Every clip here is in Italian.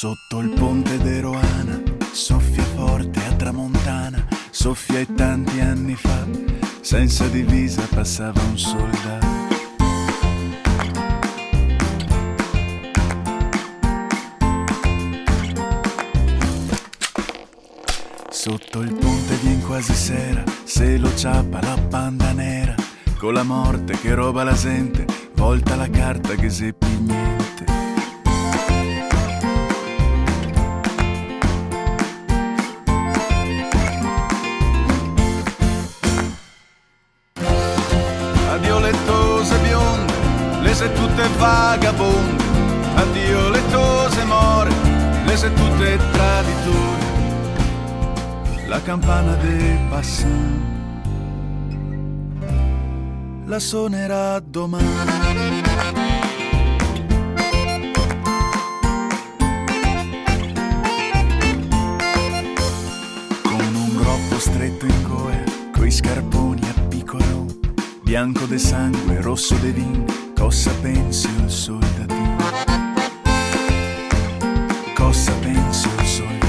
Sotto il ponte de Roana soffia forte a tramontana, soffia e tanti anni fa, senza divisa passava un soldato. Sotto il ponte vien quasi sera, se lo ciappa la banda nera, con la morte che roba la gente, volta la carta che seppi niente. Addio lettose bionde, le se tutte vagabonde, addio lettose more, le se tutte traditori. La campana dei passant la suonerà domani. Con un groppo stretto in goe, coi scarponi a piccolo, bianco de sangue, rosso de vin, cosa pensi il soldatino? Cosa pensi il soldatino?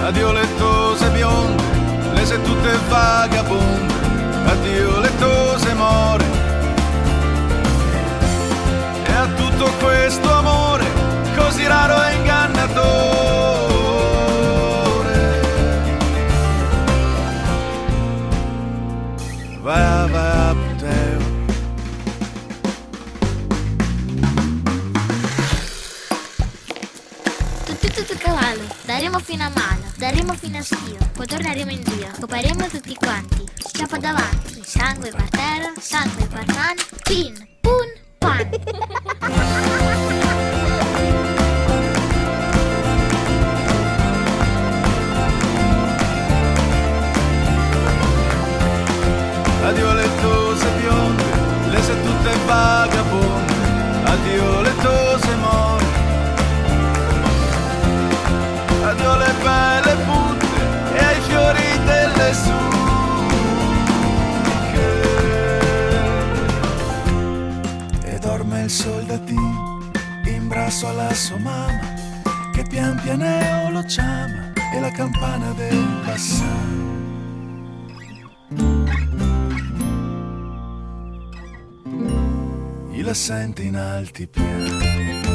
Addio lettose bionde, le se tutte vagabonde, addio lettose more. E a tutto questo amore, così raro e ingannatore, vai a puteo. Tutto cavallo, daremo fino a mano, daremo fino a schio, poi torneremo in Dio, coperemo tutti quanti, schiaffo davanti, sangue per terra, sangue per mano, pin, pun, pan. Addio lettose bionde, le se tutte vagabonde, addio lettose more. Addio le belle putte e ai fiori delle sucche. E dorme il soldatino in braccio alla sua mamma, che pian pianeo lo chiama, e la campana del passato la sente in alti piani.